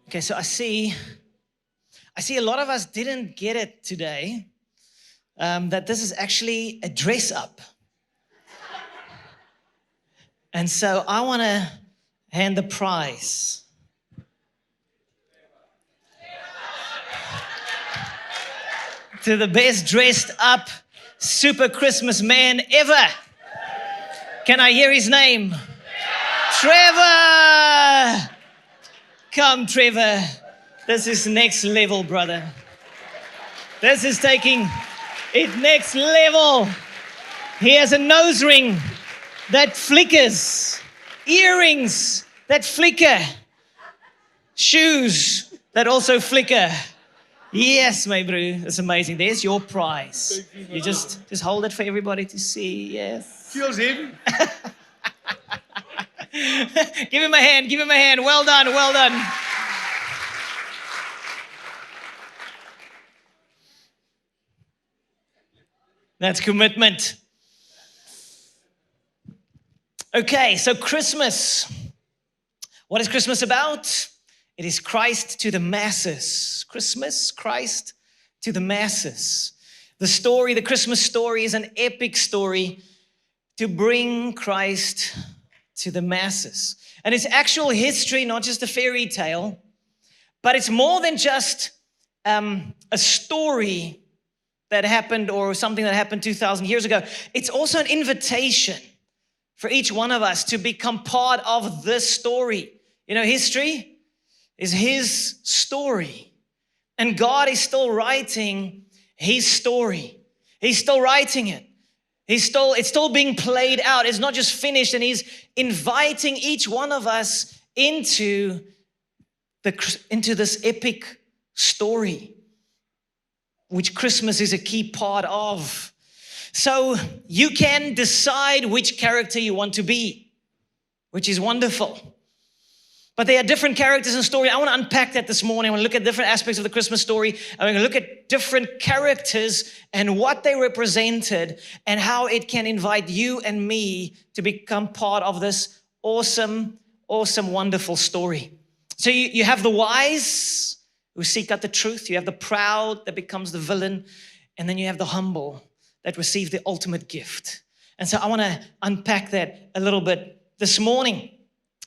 Okay, so I see a lot of us didn't get it today, that this is actually a dress up. And so I want to hand the prize to the best dressed up super Christmas man ever. Can I hear his name? Trevor! Come, Trevor. This is next level, brother. This is taking it next level. He has a nose ring that flickers, earrings that flicker, shoes that also flicker. Yes, my bro, it's amazing. There's your prize. You just hold it for everybody to see. Yes. Feels heavy. Give him a hand. Give him a hand. Well done. Well done. That's commitment. Okay, so Christmas. What is Christmas about? It is Christ to the masses. Christmas, Christ to the masses. The Christmas story is an epic story to bring Christ to the masses. And it's actual history, not just a fairy tale, but it's more than just a story that happened or something that happened 2,000 years ago. It's also an invitation for each one of us to become part of this story. You know, history is his story. And God is still writing his story. He's still writing it. It's still being played out. It's not just finished, and he's inviting each one of us into this epic story, which Christmas is a key part of. So you can decide which character you want to be, which is wonderful. But there are different characters in the story. I want to unpack that this morning. I want to look at different aspects of the Christmas story. I'm going to look at different characters and what they represented and how it can invite you and me to become part of this awesome, wonderful story. So you have the wise who seek out the truth. You have the proud that becomes the villain. And then you have the humble that receive the ultimate gift. And so I want to unpack that a little bit this morning.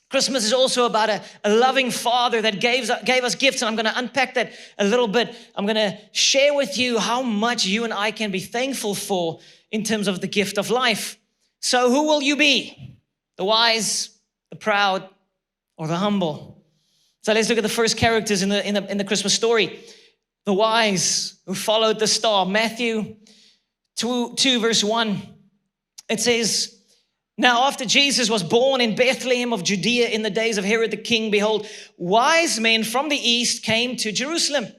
Christmas is also about a loving Father that gave us gifts, and I'm going to unpack that a little bit. I'm going to share with you how much you and I can be thankful for in terms of the gift of life. So who will you be? The wise, the proud, or the humble? So let's look at the first characters in the Christmas story. The wise who followed the star. Matthew 2 verse 1. It says, "Now after Jesus was born in Bethlehem of Judea in the days of Herod the king, behold, wise men from the east came to Jerusalem."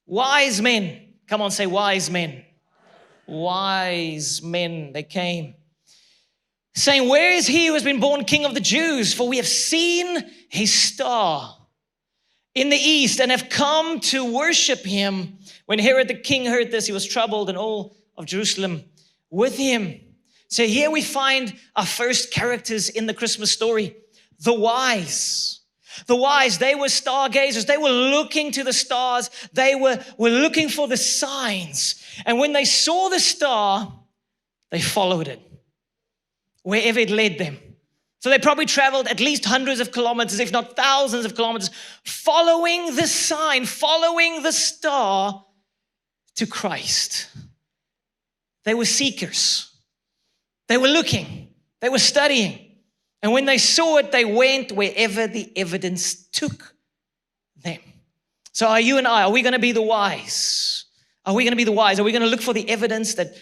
Wise men. Come on, say wise men. Wise men, they came. Saying, "Where is he who has been born King of the Jews? For we have seen his star in the east and have come to worship him." When Herod the king heard this, he was troubled, and all of Jerusalem with him. So here we find our first characters in the Christmas story. The wise. The wise, they were stargazers. They were looking to the stars. They were looking for the signs. And when they saw the star, they followed it wherever it led them. So they probably traveled at least hundreds of kilometers, if not thousands of kilometers, following the sign, following the star to Christ. They were seekers. They were looking, they were studying. And when they saw it, they went wherever the evidence took them. So are you and I, are we going to be the wise? Are we going to be the wise? Are we going to look for the evidence that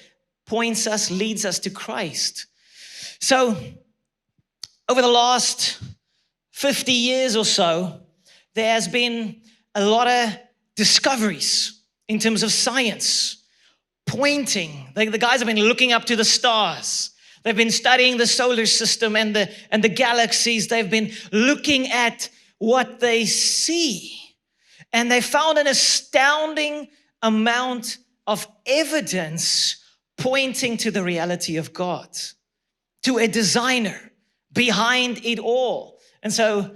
points us, leads us to Christ? So over the last 50 years or so, there has been a lot of discoveries in terms of science, pointing. The guys have been looking up to the stars. They've been studying the solar system and the galaxies. They've been looking at what they see. And they found an astounding amount of evidence pointing to the reality of God, to a designer behind it all. And so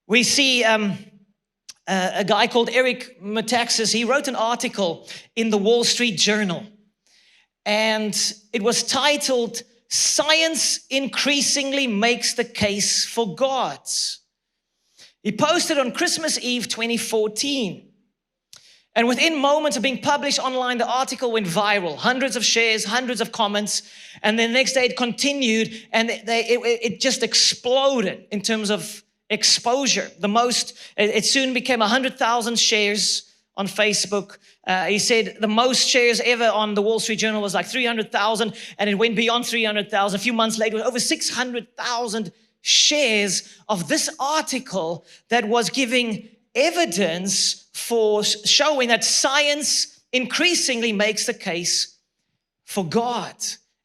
we see a guy called Eric Metaxas, he wrote an article in the Wall Street Journal. And it was titled, "Science Increasingly Makes the Case for God." He posted on Christmas Eve 2014. And within moments of being published online, the article went viral. Hundreds of shares, hundreds of comments. And then the next day it continued, and it just exploded in terms of exposure. It soon became 100,000 shares on Facebook. He said the most shares ever on the Wall Street Journal was like 300,000, and it went beyond 300,000. A few months later, it was over 600,000 shares of this article that was giving evidence for showing that science increasingly makes the case for God.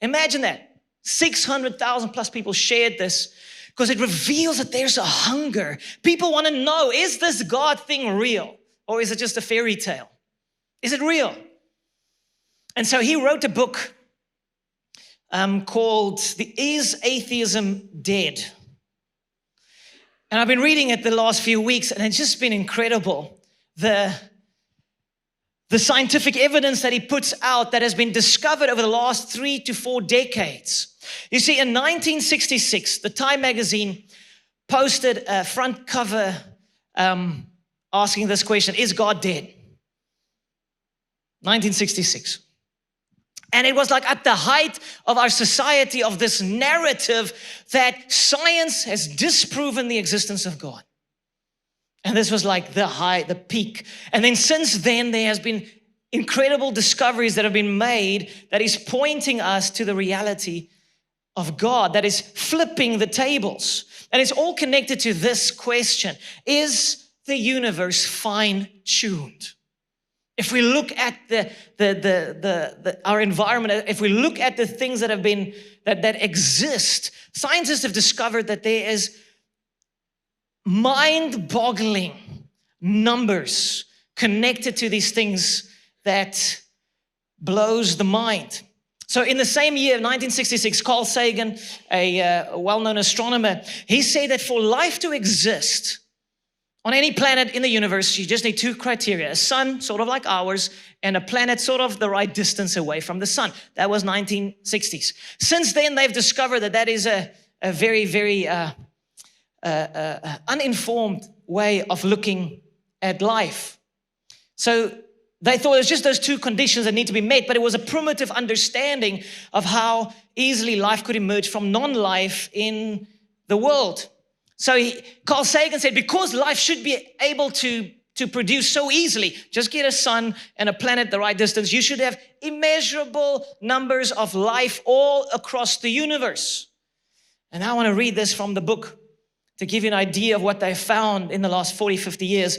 Imagine that. 600,000 plus people shared this because it reveals that there's a hunger. People want to know, is this God thing real? Or is it just a fairy tale? Is it real? And so he wrote a book called Is Atheism Dead? And I've been reading it the last few weeks, and it's just been incredible. The scientific evidence that he puts out that has been discovered over the last 3 to 4 decades. You see, in 1966, the Time magazine posted a front cover asking this question, is God dead? 1966. And it was like at the height of our society of this narrative that science has disproven the existence of God. And this was like the peak. And then since then, there has been incredible discoveries that have been made that is pointing us to the reality of God, that is flipping the tables. And it's all connected to this question. Is the universe fine-tuned? If we look at our environment, if we look at the things that have been, that exist, scientists have discovered that there is mind-boggling numbers connected to these things that blows the mind. So in the same year, 1966, Carl Sagan, a well-known astronomer, he said that for life to exist on any planet in the universe, you just need 2 criteria, a sun sort of like ours, and a planet sort of the right distance away from the sun. That was 1960s. Since then, they've discovered that is a very, very uninformed way of looking at life. So they thought it was just those 2 conditions that need to be met, but it was a primitive understanding of how easily life could emerge from non-life in the world. So Carl Sagan said, because life should be able to produce so easily, just get a sun and a planet the right distance, you should have immeasurable numbers of life all across the universe. And I want to read this from the book to give you an idea of what they found in the last 40, 50 years.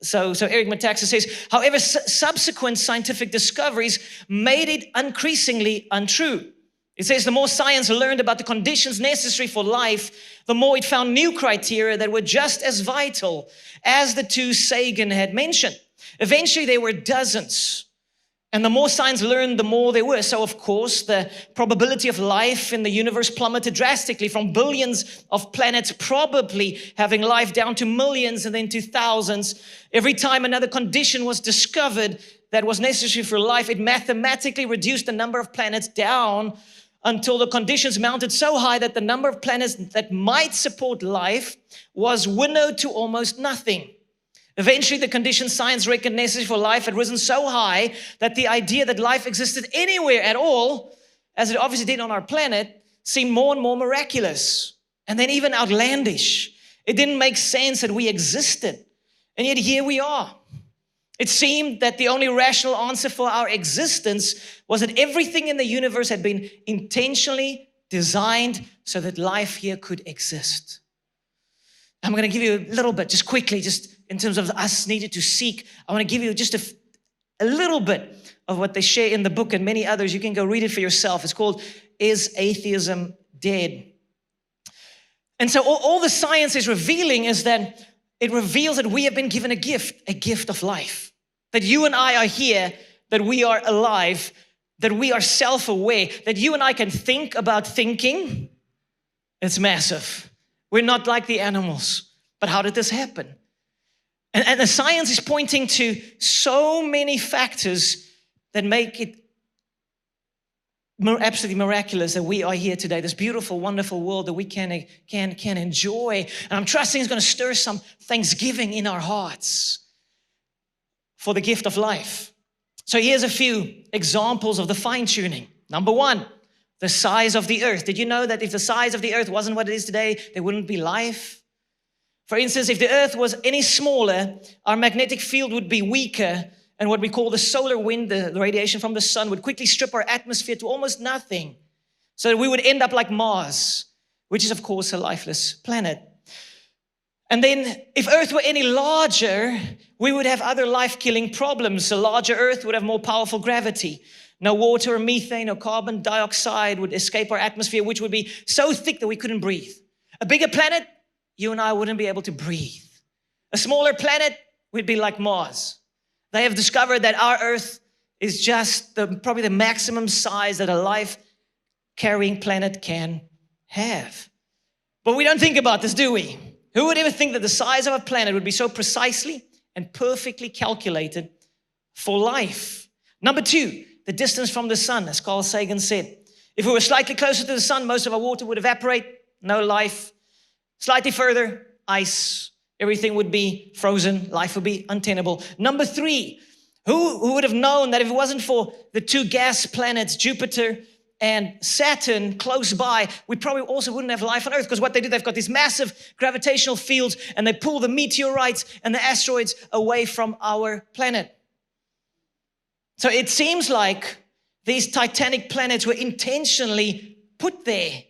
So Eric Metaxas says, however, subsequent scientific discoveries made it increasingly untrue. It says the more science learned about the conditions necessary for life, the more it found new criteria that were just as vital as the 2 Sagan had mentioned. Eventually, there were dozens. And the more science learned, the more there were. So, of course, the probability of life in the universe plummeted drastically from billions of planets probably having life down to millions and then to thousands. Every time another condition was discovered that was necessary for life, it mathematically reduced the number of planets down until the conditions mounted so high that the number of planets that might support life was winnowed to almost nothing. Eventually, the conditions science reckoned necessary for life had risen so high that the idea that life existed anywhere at all, as it obviously did on our planet, seemed more and more miraculous, and then even outlandish. It didn't make sense that we existed, and yet here we are. It seemed that the only rational answer for our existence was that everything in the universe had been intentionally designed so that life here could exist. I'm going to give you a little bit, just quickly, just in terms of us needed to seek. I want to give you just a little bit of what they share in the book and many others. You can go read it for yourself. It's called, Is Atheism Dead? And so all the science is revealing is that it reveals that we have been given a gift of life. That you and I are here, that we are alive, that we are self-aware, that you and I can think about thinking. It's massive. We're not like the animals. But how did this happen? And the science is pointing to so many factors that make it absolutely miraculous that we are here today, this beautiful, wonderful world that we can enjoy. And I'm trusting it's going to stir some thanksgiving in our hearts for the gift of life. So here's a few examples of the fine-tuning. Number one, the size of the earth. Did you know that if the size of the earth wasn't what it is today, there wouldn't be life? For instance, if the earth was any smaller, our magnetic field would be weaker, and what we call the solar wind, the radiation from the sun, would quickly strip our atmosphere to almost nothing, so that we would end up like Mars, which is, of course, a lifeless planet. And then if Earth were any larger, we would have other life-killing problems. A larger Earth would have more powerful gravity. No water or methane or carbon dioxide would escape our atmosphere, which would be so thick that we couldn't breathe. A bigger planet, you and I wouldn't be able to breathe. A smaller planet, we'd be like Mars. They have discovered that our Earth is just probably the maximum size that a life-carrying planet can have. But we don't think about this, do we? Who would ever think that the size of a planet would be so precisely and perfectly calculated for life? Number two, the distance from the sun, as Carl Sagan said. If we were slightly closer to the sun, most of our water would evaporate, no life. Slightly further, ice. Everything would be frozen. Life would be untenable. Number three, who would have known that if it wasn't for the two gas planets, Jupiter and Saturn, close by, we probably also wouldn't have life on Earth, because what they do, they've got these massive gravitational fields, and they pull the meteorites and the asteroids away from our planet. So it seems like these titanic planets were intentionally put there,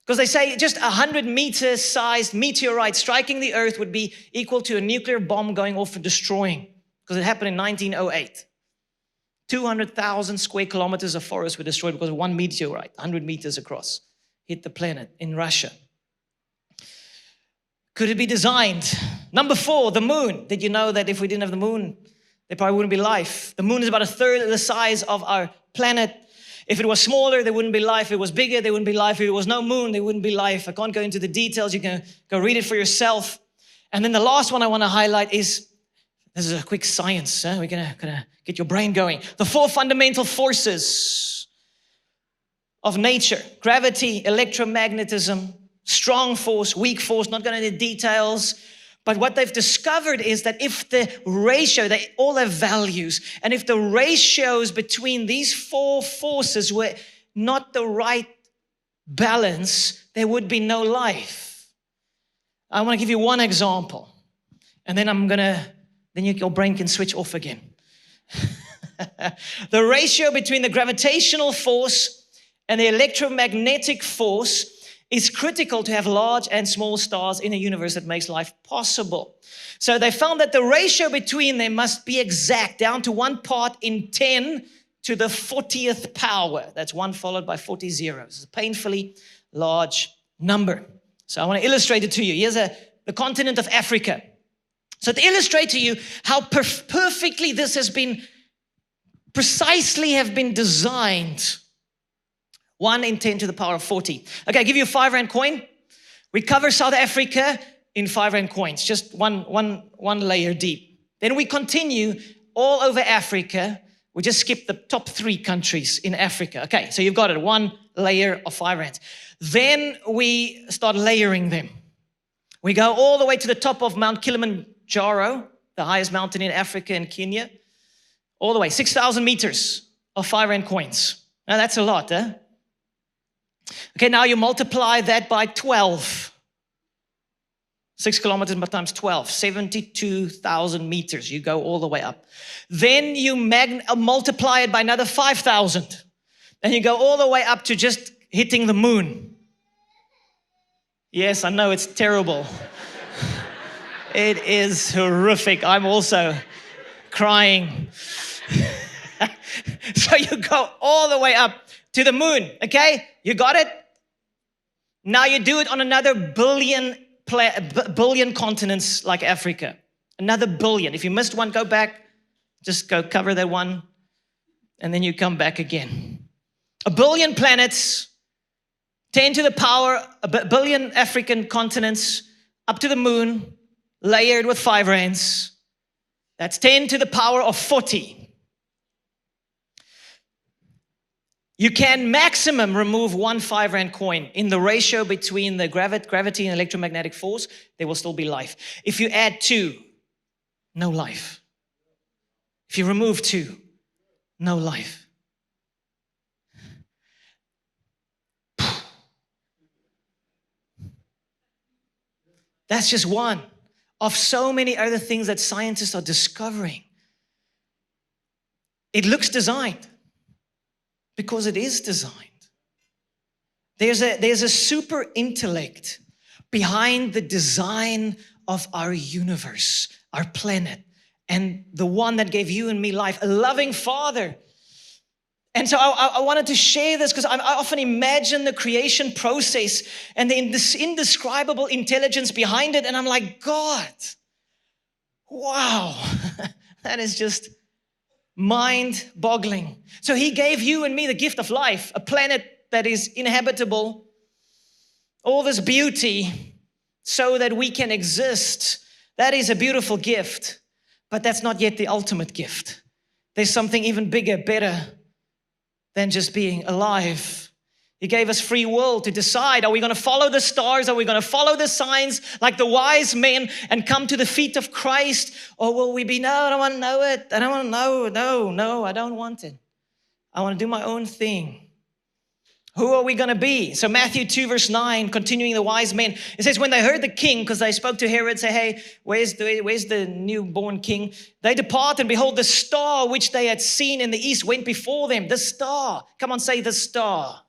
because they say just 100-meter sized meteorite striking the Earth would be equal to a nuclear bomb going off and destroying, because it happened in 1908. 200,000 square kilometers of forest were destroyed because of one meteorite, 100 meters across, hit the planet in Russia. Could it be designed? Number four, the moon. Did you know that if we didn't have the moon, there probably wouldn't be life? The moon is about a third of the size of our planet. If it was smaller, there wouldn't be life. If it was bigger, there wouldn't be life. If it was no moon, there wouldn't be life. I can't go into the details. You can go read it for yourself. And then the last one I want to highlight is, this is a quick science. We're gonna get your brain going. The four fundamental forces of nature: gravity, electromagnetism, strong force, weak force. Not going into details. But what they've discovered is that if the ratio, they all have values, and if the ratios between these four forces were not the right balance, there would be no life. I want to give you one example, and then your brain can switch off again. The ratio between the gravitational force and the electromagnetic force is critical to have large and small stars in a universe that makes life possible. So they found that the ratio between them must be exact, down to 1 part in 10 to the 40th power. That's 1 followed by 40 zeros. It's a painfully large number. So I want to illustrate it to you. Here's the continent of Africa. So to illustrate to you how perfectly this has been, precisely have been designed, 1 in 10 to the power of 40. Okay, I'll give you a 5 rand coin. We cover South Africa in 5 rand coins, just one layer deep. Then we continue all over Africa. We just skip the top 3 countries in Africa. Okay, so you've got it, 1 layer of 5 rands. Then we start layering them. We go all the way to the top of Mount Kilimanjaro, the highest mountain in Africa and Kenya. All the way, 6,000 meters of 5 rand coins. Now that's a lot, huh? Okay, now you multiply that by 12. 6 kilometers times 12, 72,000 meters. You go all the way up. Then you multiply it by another 5,000. And you go all the way up to just hitting the moon. Yes, I know it's terrible. It is horrific. I'm also crying. So you go all the way up to the moon, okay? You got it? Now you do it on another billion continents like Africa. Another billion. If you missed one, go back. Just go cover that one. And then you come back again. 1 billion planets, 10 to the power, 1 billion African continents, up to the moon, layered with 5 rands. That's 10 to the power of 40. You can maximum remove 1 5-rand coin. In the ratio between the gravity and electromagnetic force, there will still be life. If you add 2, no life. If you remove 2, no life. That's just one of so many other things that scientists are discovering. It looks designed because it is designed. There's a super intellect behind the design of our universe, our planet, and the one that gave you and me life, a loving Father. And so I wanted to share this because I often imagine the creation process and this indescribable intelligence behind it. And I'm like, God, wow, that is just mind-boggling. So he gave you and me the gift of life, a planet that is inhabitable, all this beauty so that we can exist. That is a beautiful gift, but that's not yet the ultimate gift. There's something even bigger, better than just being alive. He gave us free will to decide, are we going to follow the stars? Are we going to follow the signs like the wise men and come to the feet of Christ? Or will we be, no, I don't want to know it. I don't want to know. No, I don't want it. I want to do my own thing. Who are we going to be? So Matthew 2 verse 9, continuing the wise men, it says, when they heard the king, because they spoke to Herod, say, hey, where's the newborn king? They departed, and behold, the star which they had seen in the east went before them. The star. Come on, say the star.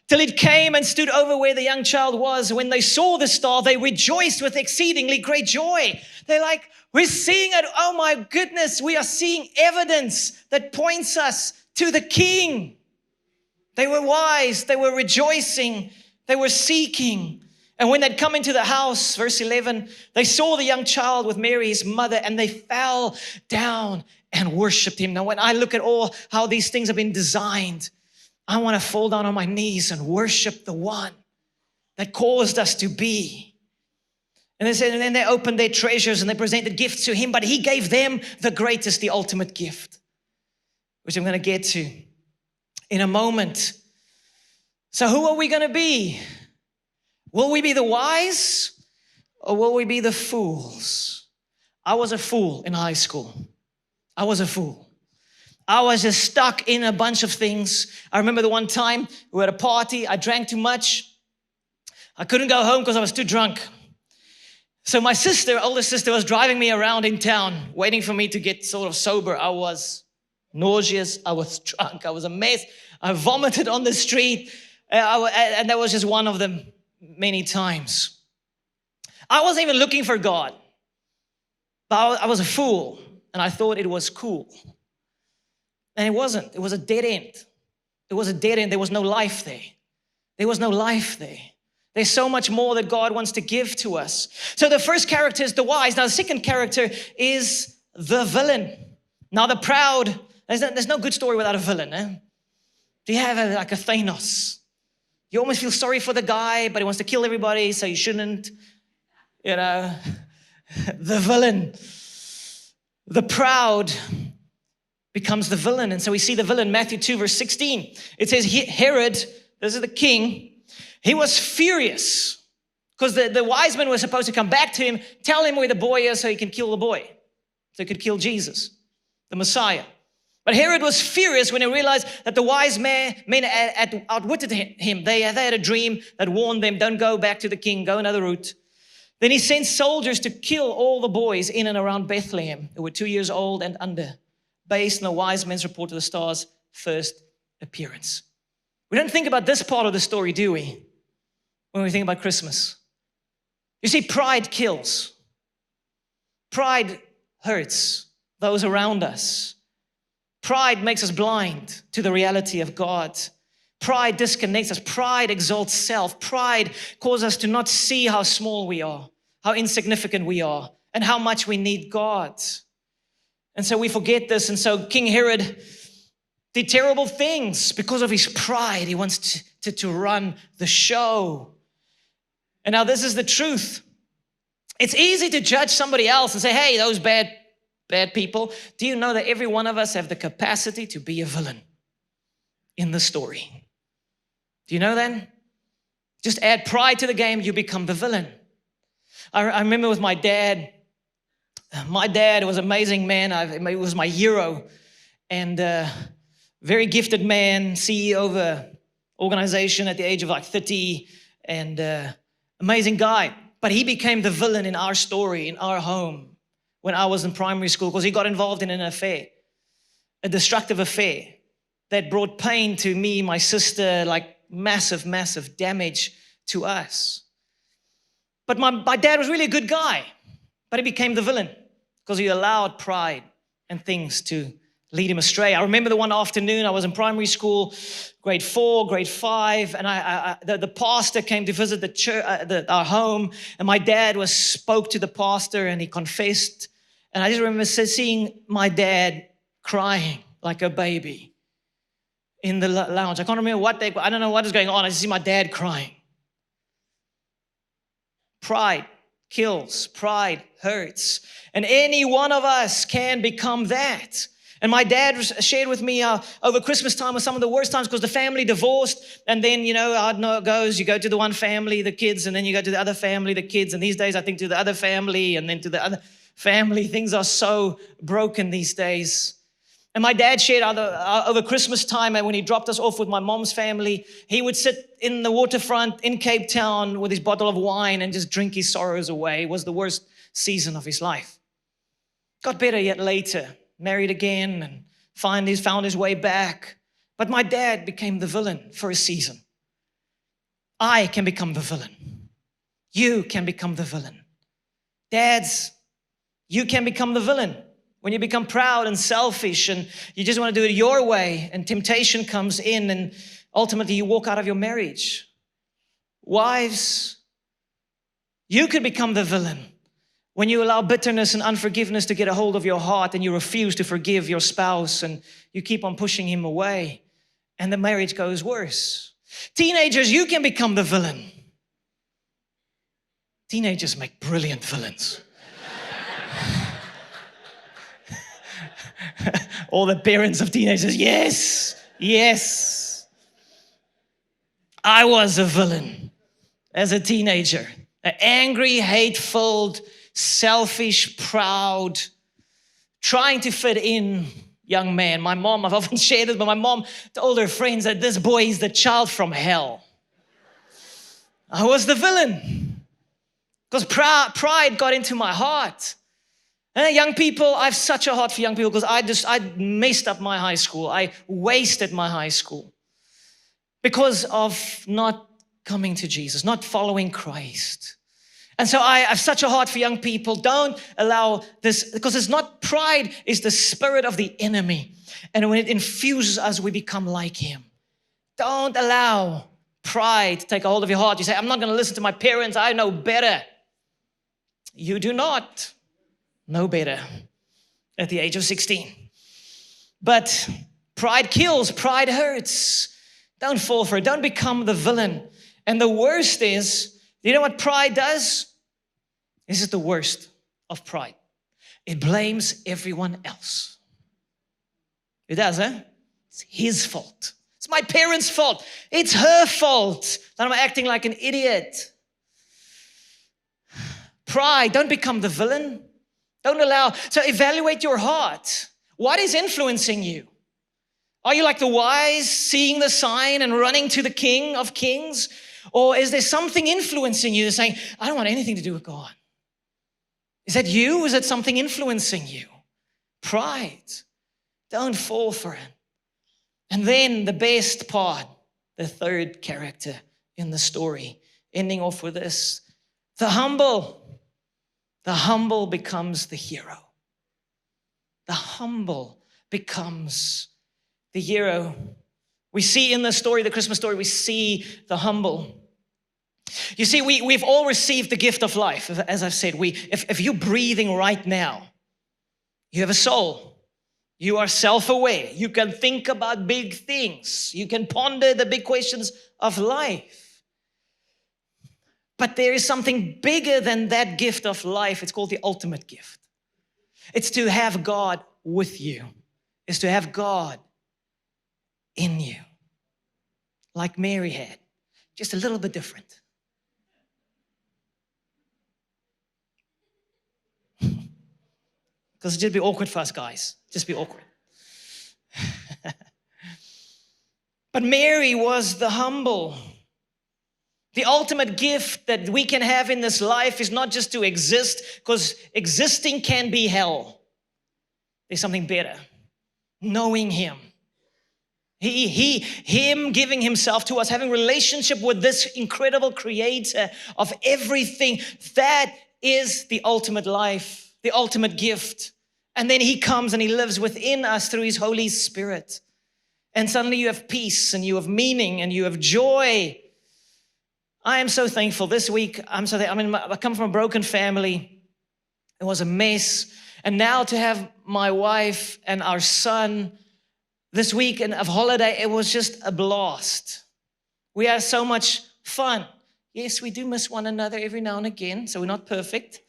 Till it came and stood over where the young child was. When they saw the star, they rejoiced with exceedingly great joy. They're like, we're seeing it. Oh my goodness, we are seeing evidence that points us to the king. They were wise, they were rejoicing, they were seeking. And when they'd come into the house, verse 11, they saw the young child with Mary, his mother, and they fell down and worshiped him. Now, when I look at all how these things have been designed, I want to fall down on my knees and worship the one that caused us to be. And they said, and then they opened their treasures and they presented gifts to him, but he gave them the greatest, the ultimate gift, which I'm going to get to in a moment. So who are we going to be? Will we be the wise or will we be the fools? I was a fool in high school. I was a fool. I was just stuck in a bunch of things. I remember the one time we were at a party. I drank too much. I couldn't go home because I was too drunk. So my sister, older sister, was driving me around in town, waiting for me to get sort of sober. I was nauseous, I was drunk, I was a mess. I vomited on the street, and that was just one of them many times. I wasn't even looking for God, but I was a fool, and I thought it was cool. And it wasn't. It was a dead end. It was a dead end. There was no life there. There was no life there. There's so much more that God wants to give to us. So the first character is the wise. Now the second character is the villain. Now the proud. There's no good story without a villain. Eh? Do you have like a Thanos? You almost feel sorry for the guy, but he wants to kill everybody, so you shouldn't. You know, the villain. The proud becomes the villain. And so we see the villain, Matthew 2, verse 16. It says, Herod, this is the king, he was furious because the wise men were supposed to come back to him, tell him where the boy is so he can kill the boy, so he could kill Jesus, the Messiah. But Herod was furious when he realized that the wise men had outwitted him. They had a dream that warned them, don't go back to the king, go another route. Then he sent soldiers to kill all the boys in and around Bethlehem who were 2 years old and under, based on the wise men's report of the star's first appearance. We don't think about this part of the story, do we? When we think about Christmas. You see, pride kills. Pride hurts those around us. Pride makes us blind to the reality of God. Pride disconnects us. Pride exalts self. Pride causes us to not see how small we are, how insignificant we are, and how much we need God. And so we forget this. And so King Herod did terrible things because of his pride. He wants to run the show. And now this is the truth. It's easy to judge somebody else and say, hey, those bad people. Do you know that every one of us have the capacity to be a villain in the story? Do you know that? Just add pride to the game, you become the villain. I remember with my dad. My dad was an amazing man. He was my hero. And very gifted man, CEO of an organization at the age of like 30. And amazing guy. But he became the villain in our story, in our home, when I was in primary school, because he got involved in an affair, a destructive affair that brought pain to me, my sister, like massive, massive damage to us. But my dad was really a good guy, but he became the villain because he allowed pride and things to lead him astray. I remember the one afternoon I was in primary school, grade 4, grade 5, and the pastor came to visit the church, our home, and my dad spoke to the pastor and he confessed. And I just remember seeing my dad crying like a baby in the lounge. I can't remember I don't know what is going on. I just see my dad crying. Pride kills, pride hurts. And any one of us can become that. And my dad shared with me over Christmas time was some of the worst times because the family divorced. And then, how it goes. You go to the one family, the kids, and then you go to the other family, the kids. And these days, I think to the other family and then to the other family. Things are so broken these days. And my dad shared over Christmas time, and when he dropped us off with my mom's family, he would sit in the waterfront in Cape Town with his bottle of wine and just drink his sorrows away. It was the worst season of his life. Got better yet later, married again and found his way back. But my dad became the villain for a season. I can become the villain. You can become the villain. Dads, you can become the villain. When you become proud and selfish and you just want to do it your way and temptation comes in and ultimately you walk out of your marriage. Wives, you could become the villain when you allow bitterness and unforgiveness to get a hold of your heart and you refuse to forgive your spouse and you keep on pushing him away and the marriage goes worse. Teenagers, you can become the villain. Teenagers make brilliant villains. All the parents of teenagers, yes. I was a villain as a teenager. An angry, hate-filled, selfish, proud, trying to fit in young man. My mom, I've often shared this, but my mom told her friends that this boy is the child from hell. I was the villain because pride got into my heart. Young people, I have such a heart for young people because I messed up my high school. I wasted my high school because of not coming to Jesus, not following Christ. And so I have such a heart for young people. Don't allow this, because it's not pride, is the spirit of the enemy. And when it infuses us, we become like him. Don't allow pride to take a hold of your heart. You say, I'm not going to listen to my parents. I know better. You do not know better at the age of 16. But pride kills, pride hurts. Don't fall for it. Don't become the villain. And the worst is, you know what pride does? This is the worst of pride. It blames everyone else. It does, huh? It's his fault. It's my parents' fault. It's her fault that I'm acting like an idiot. Pride, don't become the villain. Don't allow, so evaluate your heart. What is influencing you? Are you like the wise, seeing the sign and running to the King of Kings? Or is there something influencing you saying, I don't want anything to do with God? Is that you? Is it something influencing you? Pride. Don't fall for it. And then the best part, the third character in the story, ending off with this, the humble. The humble becomes the hero. The humble becomes the hero. We see in the story, the Christmas story, we see the humble. You see, we've all received the gift of life. As I've said, if you're breathing right now, you have a soul. You are self-aware. You can think about big things. You can ponder the big questions of life. But there is something bigger than that gift of life. It's called the ultimate gift. It's to have God with you. It's to have God in you. Like Mary had, just a little bit different. Because it'd just be awkward for us guys. Just be awkward. But Mary was the humble. The ultimate gift that we can have in this life is not just to exist, because existing can be hell. There's something better. Knowing Him. Him giving Himself to us, having relationship with this incredible creator of everything. That is the ultimate life, the ultimate gift. And then He comes and He lives within us through His Holy Spirit. And suddenly you have peace and you have meaning and you have joy. I am so thankful. This week, I come from a broken family. It was a mess. And now to have my wife and our son this week of holiday, it was just a blast. We had so much fun. Yes, we do miss one another every now and again, so we're not perfect.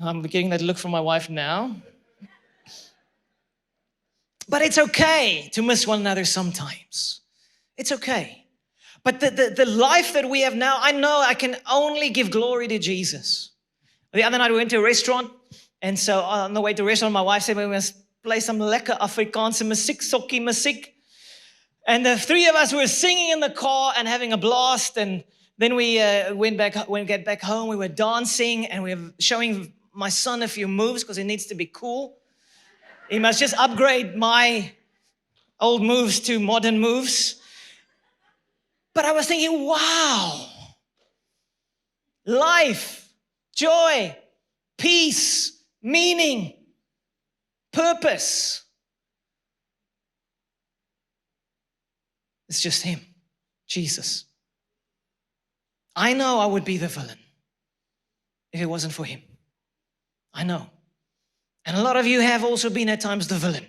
I'm getting that look from my wife now. But it's okay to miss one another sometimes. It's okay. But the life that we have now, I know I can only give glory to Jesus. The other night we went to a restaurant, and so on the way to the restaurant, my wife said we must play some lekker Afrikaanse musiek, sokkie musiek. And the three of us were singing in the car and having a blast. And then we when we get back home, we were dancing and we were showing my son a few moves because he needs to be cool. He must just upgrade my old moves to modern moves. But I was thinking, wow, life, joy, peace, meaning, purpose. It's just Him, Jesus. I know I would be the villain if it wasn't for Him. I know. And a lot of you have also been at times the villain.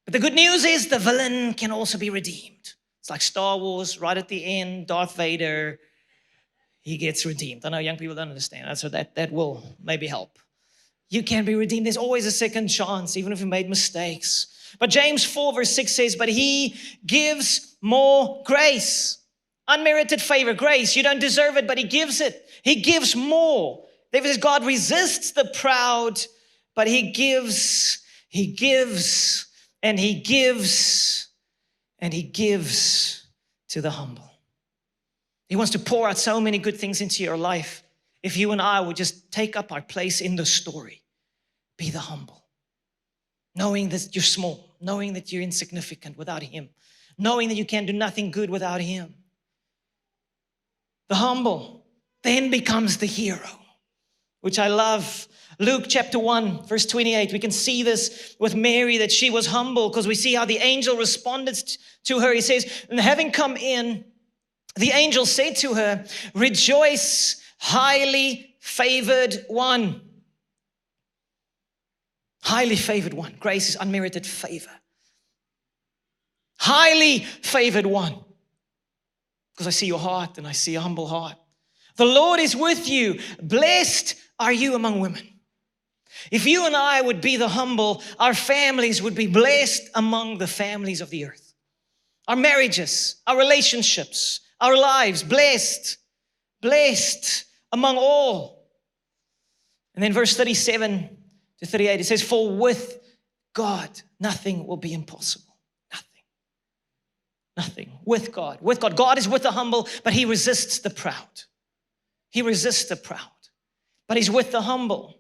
But the good news is the villain can also be redeemed. It's like Star Wars, right at the end, Darth Vader, he gets redeemed. I know young people don't understand that, so that will maybe help. You can be redeemed. There's always a second chance, even if you made mistakes. But James 4 verse 6 says, but He gives more grace. Unmerited favor, grace. You don't deserve it, but He gives it. He gives more. David says, God resists the proud, but He gives, and He gives, and He gives to the humble. He wants to pour out so many good things into your life. If you and I would just take up our place in the story, be the humble. Knowing that you're small, knowing that you're insignificant without Him, knowing that you can do nothing good without Him. The humble then becomes the hero, which I love. Luke chapter 1, verse 28, we can see this with Mary, that she was humble because we see how the angel responded to her. He says, and having come in, the angel said to her, rejoice, highly favored one. Highly favored one. Grace is unmerited favor. Highly favored one. Because I see your heart and I see a humble heart. The Lord is with you. Blessed are you among women. If you and I would be the humble, our families would be blessed among the families of the earth. Our marriages, our relationships, our lives, blessed among all. And then verse 37 to 38, it says, for with God, nothing will be impossible. Nothing. With God. God is with the humble, but He resists the proud. He resists the proud, but He's with the humble.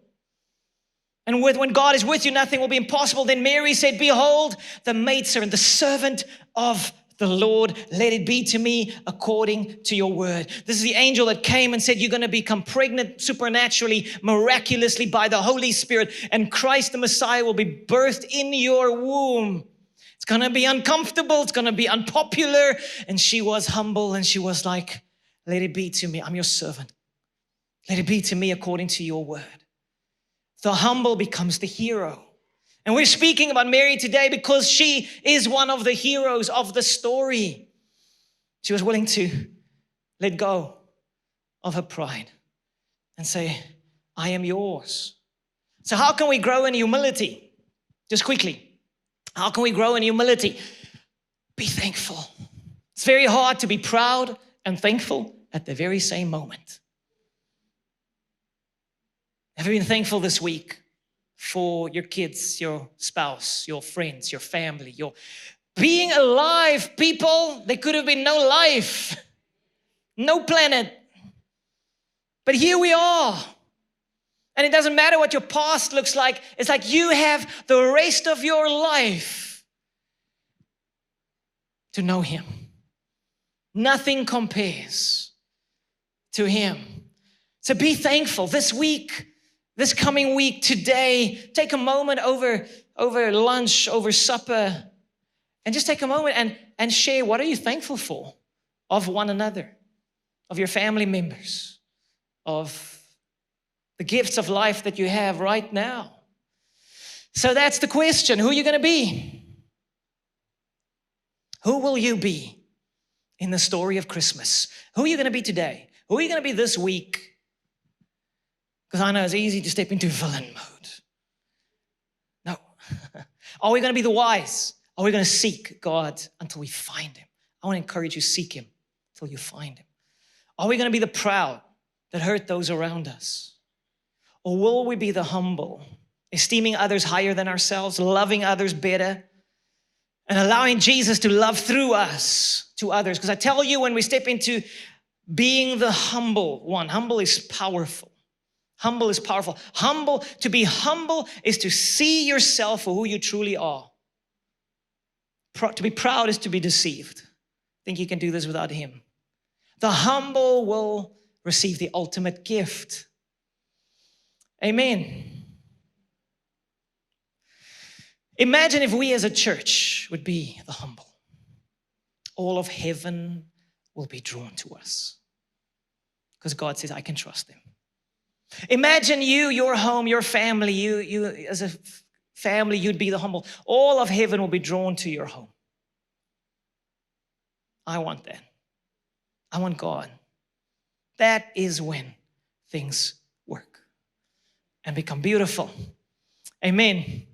And when God is with you, nothing will be impossible. Then Mary said, behold, the maidservant, the servant of the Lord, let it be to me according to your word. This is the angel that came and said, you're going to become pregnant supernaturally, miraculously by the Holy Spirit, and Christ the Messiah will be birthed in your womb. It's going to be uncomfortable. It's going to be unpopular. And she was humble and she was like, let it be to me. I'm your servant. Let it be to me according to your word. The humble becomes the hero. And we're speaking about Mary today because she is one of the heroes of the story. She was willing to let go of her pride and say, I am yours. So how can we grow in humility? Just quickly, how can we grow in humility? Be thankful. It's very hard to be proud and thankful at the very same moment. Have you been thankful this week for your kids, your spouse, your friends, your family, your being alive, people? There could have been no life, no planet. But here we are. And it doesn't matter what your past looks like. It's like you have the rest of your life to know him. Nothing compares to him. So be thankful this week, this coming week, today. Take a moment over lunch, over supper, and just take a moment and share, what are you thankful for of one another, of your family members, of the gifts of life that you have right now. So that's the question. Who are you going to be? Who will you be in the story of Christmas? Who are you going to be today? Who are you going to be this week? Because I know it's easy to step into villain mode. No. Are we going to be the wise? Are we going to seek God until we find him? I want to encourage you, seek him until you find him. Are we going to be the proud that hurt those around us? Or will we be the humble, esteeming others higher than ourselves, loving others better, and allowing Jesus to love through us to others? Because I tell you, when we step into being the humble one, humble is powerful. Humble is powerful. To be humble is to see yourself for who you truly are. To be proud is to be deceived. Think you can do this without him. The humble will receive the ultimate gift. Amen. Imagine if we as a church would be the humble. All of heaven will be drawn to us because God says, I can trust them. Imagine you, your home, your family, you as a family, you'd be the humble. All of heaven will be drawn to your home. I want that. I want God. That is when things work and become beautiful. Amen.